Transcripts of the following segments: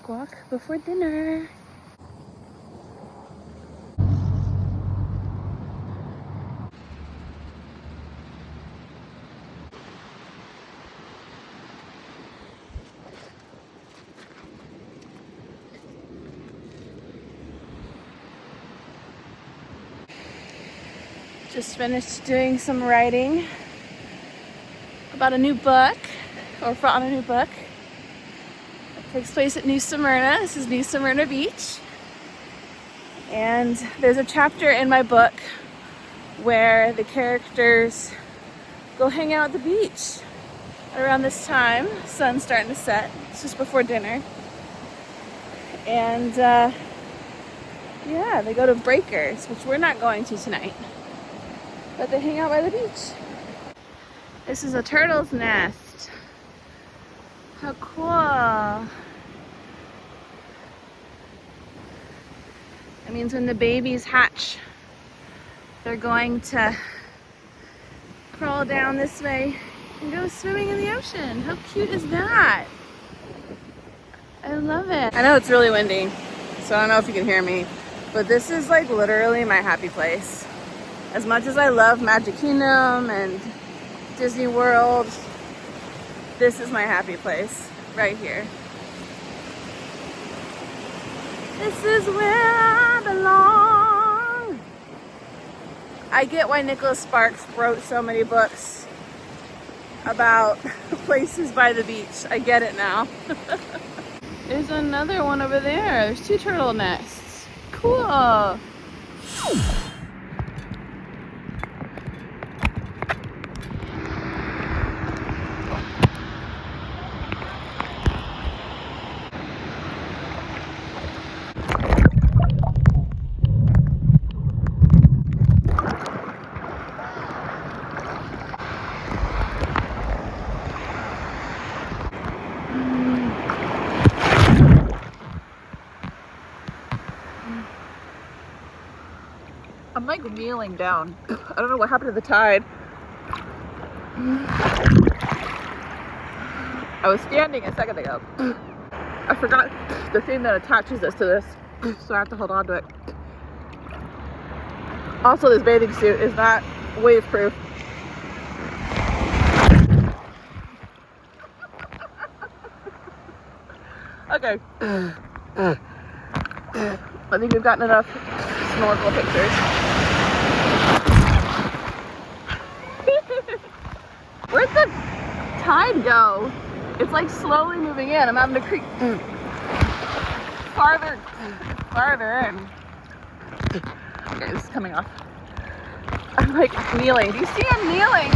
quick walk before dinner. Just finished doing some writing about a new book, or on a new book. It takes place at New Smyrna. This is New Smyrna Beach. And there's a chapter in my book where the characters go hang out at the beach around this time. Sun's starting to set. It's just before dinner. And yeah, they go to Breakers, which we're not going to tonight. But they hang out by the beach. This is a turtle's nest. How cool. That means when the babies hatch, they're going to crawl down this way and go swimming in the ocean. How cute is that? I love it. I know it's really windy, so I don't know if you can hear me, but this is like literally my happy place. As much as I love Magic Kingdom and Disney World, this is my happy place right here. This is where I belong. I get why Nicholas Sparks wrote so many books about places by the beach. I get it now. There's another one over there. There's 2 turtle nests. Cool. I'm like kneeling down. I don't know what happened to the tide. I was standing a second ago. I forgot the thing that attaches us to this, so I have to hold on to it. Also, this bathing suit is not wave proof. Okay. I think we've gotten enough snorkel pictures. Where'd the tide go? It's like slowly moving in. I'm having to creep farther in. Okay, this is coming off. I'm like kneeling. Do you see I'm kneeling?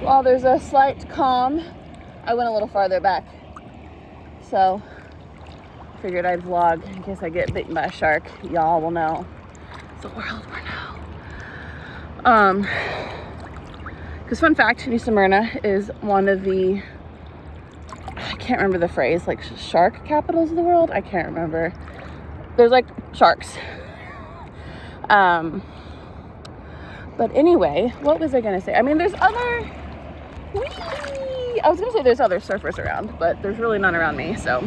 Well, there's a slight calm. I went a little farther back. So I figured I'd vlog in case I get bitten by a shark. Y'all will know. The world will know. Because fun fact, New Smyrna is one of the, I can't remember the phrase, like shark capitals of the world. I can't remember. There's like sharks. But anyway, what was I gonna say? I mean, there's other, I was gonna say there's other surfers around, but there's really none around me, so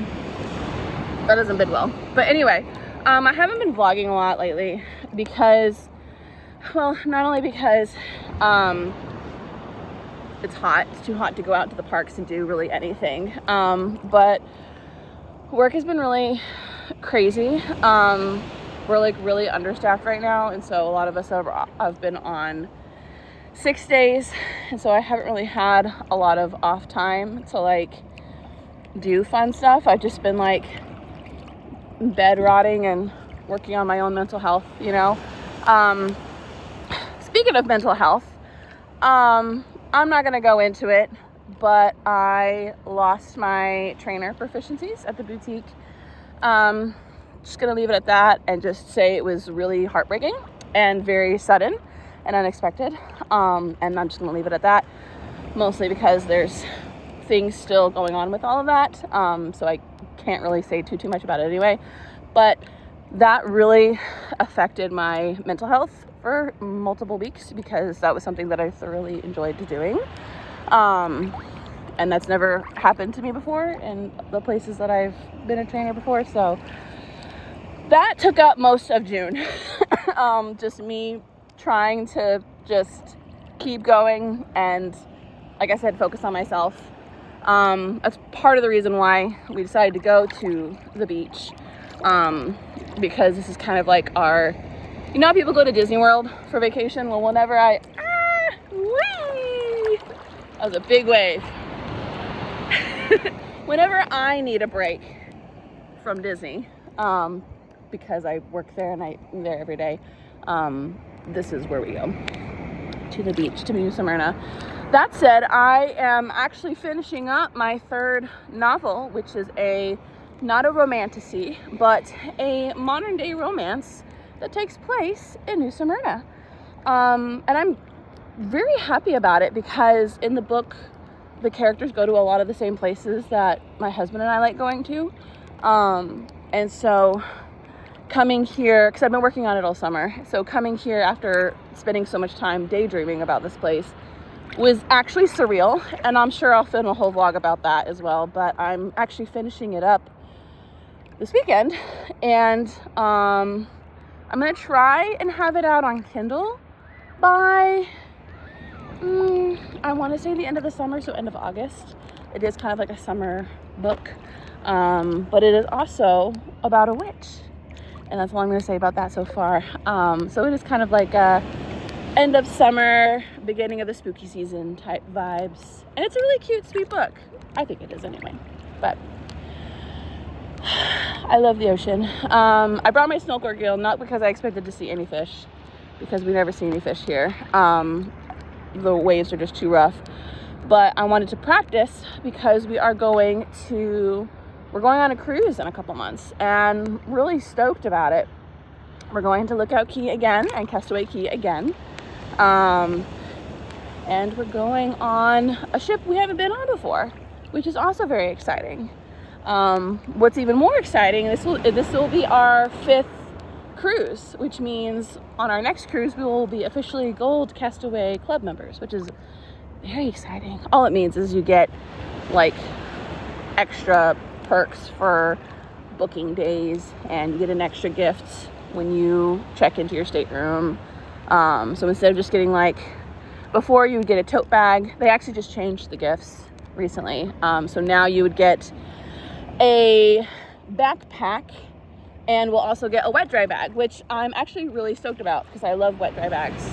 that doesn't bid well. But anyway, I haven't been vlogging a lot lately because, well, not only because it's hot, it's too hot to go out to the parks and do really anything, but work has been really crazy. We're like really understaffed right now, and so a lot of us have been on 6 days, and so I haven't really had a lot of off time to like do fun stuff. I've just been like bed rotting and working on my own mental health, you know. Speaking of mental health, I'm not gonna go into it, but I lost my trainer proficiencies at the boutique. Just gonna leave it at that and just say it was really heartbreaking and very sudden and unexpected. And I'm just gonna leave it at that, mostly because there's things still going on with all of that. So I can't really say too much about it anyway. But that really affected my mental health for multiple weeks because that was something that I thoroughly enjoyed doing. and that's never happened to me before in the places that I've been a trainer before. So that took up most of June. Just me trying to just keep going and, like I said, focus on myself. That's part of the reason why we decided to go to the beach, because this is kind of like our, you know how people go to Disney World for vacation? Well, whenever whee! That was a big wave. Whenever I need a break from Disney, because I work there and I'm there every day, this is where we go, to the beach, to New Smyrna. That said, I am actually finishing up my third novel, which is not a romantasy, but a modern day romance that takes place in New Smyrna. And I'm very happy about it because in the book, the characters go to a lot of the same places that my husband and I like going to. And so coming here, because I've been working on it all summer, so coming here after spending so much time daydreaming about this place was actually surreal, and I'm sure I'll film a whole vlog about that as well, but I'm actually finishing it up this weekend, and I'm gonna try and have it out on Kindle by I want to say the end of the summer, so end of August. It is kind of like a summer book, but it is also about a witch, and that's all I'm going to say about that so far. So it is kind of like a end of summer, beginning of the spooky season type vibes, and it's a really cute, sweet book. I think it is anyway, but I love the ocean. I brought my snorkel gear, not because I expected to see any fish, because we never see any fish here. The waves are just too rough, but I wanted to practice because we're going on a cruise in a couple months, and really stoked about it. We're going to Lookout Key again and Castaway Key again, and we're going on a ship we haven't been on before, which is also very exciting. What's even more exciting, this will be our 5th cruise, which means on our next cruise we will be officially Gold Castaway Club members, which is very exciting. All it means is you get like extra perks for booking days, and you get an extra gift when you check into your stateroom. So instead of just getting, like, before you would get a tote bag, they actually just changed the gifts recently. So now you would get a backpack, and we'll also get a wet dry bag, which I'm actually really stoked about because I love wet dry bags.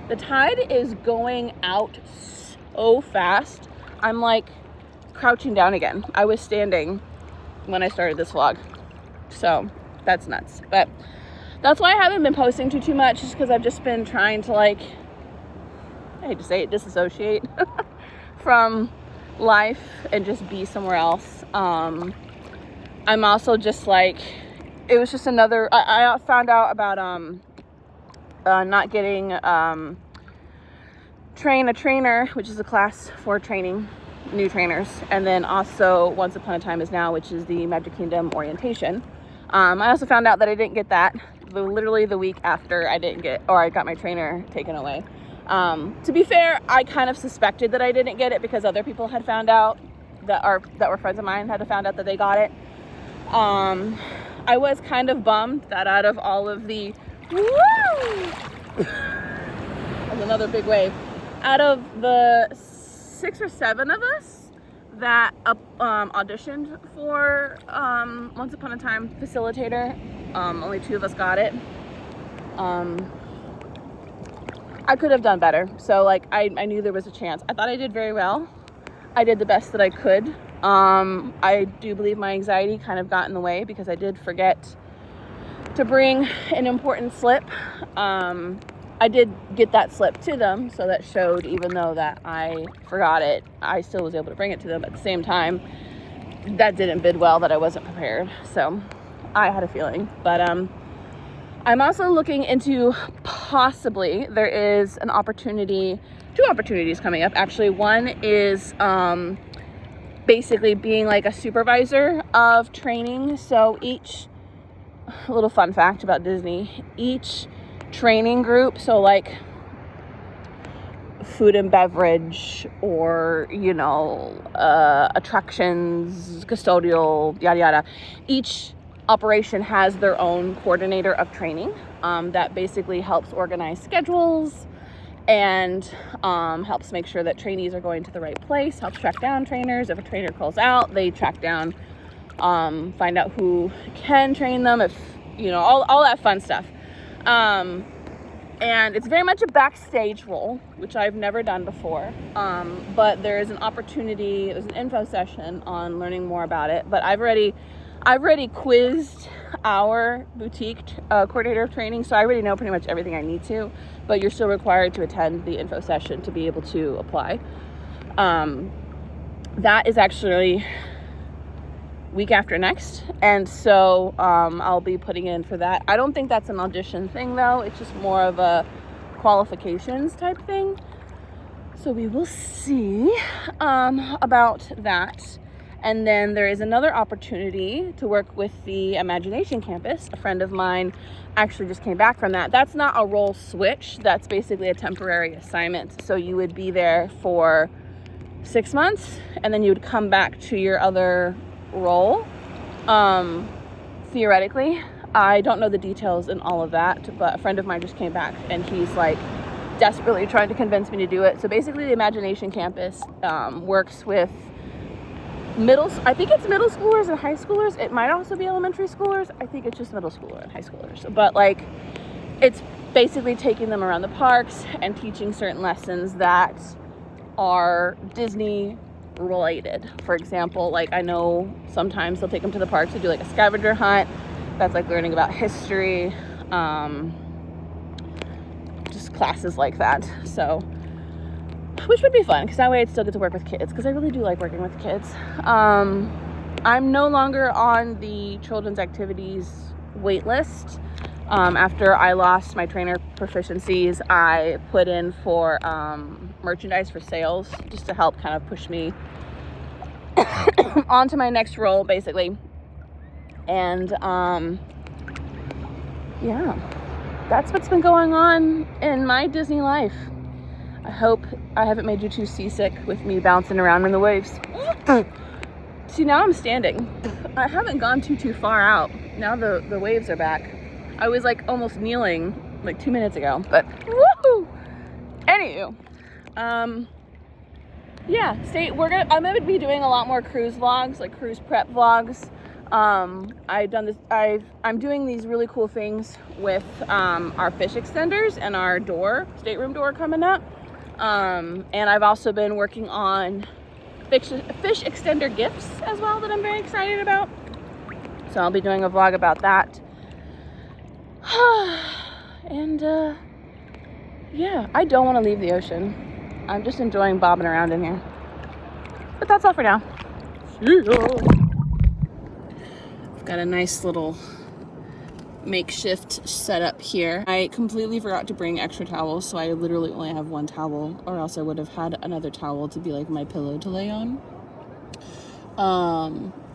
The tide is going out so fast. I'm like crouching down again. I was standing when I started this vlog, so that's nuts. But that's why I haven't been posting too much, just because I've just been trying to, like, I hate to say it, disassociate from life and just be somewhere else. I'm also just like, it was just another, I found out about not getting train a trainer, which is a class for training new trainers, and then also Once Upon a Time Is Now, which is the Magic Kingdom orientation. I also found out that I didn't get that literally the week after I got my trainer taken away. To be fair, I kind of suspected that I didn't get it because other people had found out that were friends of mine had found out that they got it. I was kind of bummed that out of all of the that's another big wave. Out of the 6 or 7 of us that auditioned for Once Upon a Time facilitator, only 2 of us got it. I could have done better. So, like, I knew there was a chance. I thought I did very well. I did the best that I could. I do believe my anxiety kind of got in the way because I did forget to bring an important slip. I did get that slip to them, so that showed, even though that I forgot it, I still was able to bring it to them. At the same time, that didn't bid well that I wasn't prepared. So I had a feeling, but I'm also looking into possibly, there is an opportunity, 2 opportunities coming up. Actually, one is basically being like a supervisor of training. So a little fun fact about Disney, each training group, so like food and beverage or, attractions, custodial, yada, yada. Each operation has their own coordinator of training that basically helps organize schedules and helps make sure that trainees are going to the right place, helps track down trainers. If a trainer calls out, they track down, find out who can train them, if, all that fun stuff. And it's very much a backstage role, which I've never done before. But there is an opportunity, there's an info session on learning more about it. But I've already quizzed our boutique coordinator of training, so I already know pretty much everything I need to. But you're still required to attend the info session to be able to apply. That is actually week after next, and so I'll be putting in for that. I don't think that's an audition thing though, it's just more of a qualifications type thing, so we will see about that. And then there is another opportunity to work with the Imagination Campus. A friend of mine actually just came back from that. That's not a role switch, that's basically a temporary assignment. So you would be there for 6 months and then you would come back to your other role. Theoretically, I don't know the details in all of that, but a friend of mine just came back and he's like desperately trying to convince me to do it. So basically the Imagination Campus works with I think it's middle schoolers and high schoolers. It might also be elementary schoolers. I think it's just middle schooler and high schoolers, but like it's basically taking them around the parks and teaching certain lessons that are Disney related. For example, like I know sometimes they'll take them to the parks to do like a scavenger hunt. That's like learning about history, just classes like that. So, which would be fun because that way I'd still get to work with kids because I really do like working with kids. I'm no longer on the children's activities wait list. After I lost my trainer proficiencies, I put in for merchandise for sales just to help kind of push me onto my next role, basically. And yeah, that's what's been going on in my Disney life. I hope I haven't made you too seasick with me bouncing around in the waves. See, now I'm standing. I haven't gone too far out. Now the waves are back. I was like almost kneeling like 2 minutes ago, but woohoo! Anywho, yeah, I'm gonna be doing a lot more cruise vlogs, like cruise prep vlogs. I'm doing these really cool things with our fish extenders and our stateroom door coming up. And I've also been working on fish extender gifts as well that I'm very excited about. So I'll be doing a vlog about that. And yeah, I don't want to leave the ocean. I'm just enjoying bobbing around in here. But that's all for now. See ya. I've got a nice little makeshift setup here. I completely forgot to bring extra towels, so I literally only have one towel, or else I would have had another towel to be like my pillow to lay on.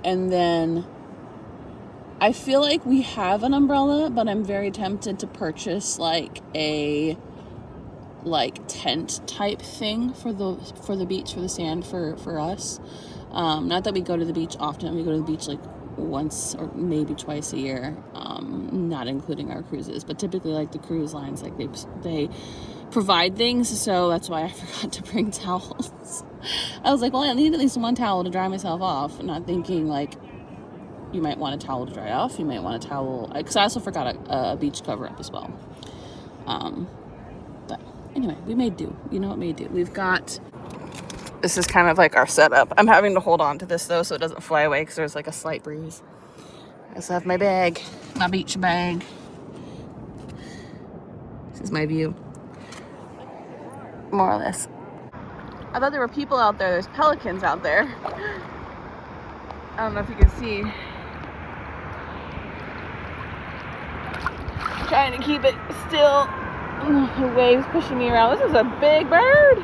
And then I feel like we have an umbrella, but I'm very tempted to purchase like a tent type thing for the beach, for the sand, for us. Not that we go to the beach often. We go to the beach like once or maybe twice a year, not including our cruises, but typically like the cruise lines, like they provide things, so that's why I forgot to bring towels. I was like, well, I need at least one towel to dry myself off, not thinking like you might want a towel to dry off, you might want a towel, because I also forgot a beach cover up as well. But anyway, we made do. You know what made do. This is kind of like our setup. I'm having to hold on to this though so it doesn't fly away because there's like a slight breeze. I also have my bag, my beach bag. This is my view. More or less. I thought there were people out there. There's pelicans out there. I don't know if you can see. Trying to keep it still. The waves pushing me around. This is a big bird.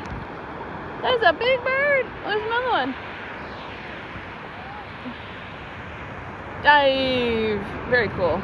That's a big bird. There's another one. Dive. Very cool.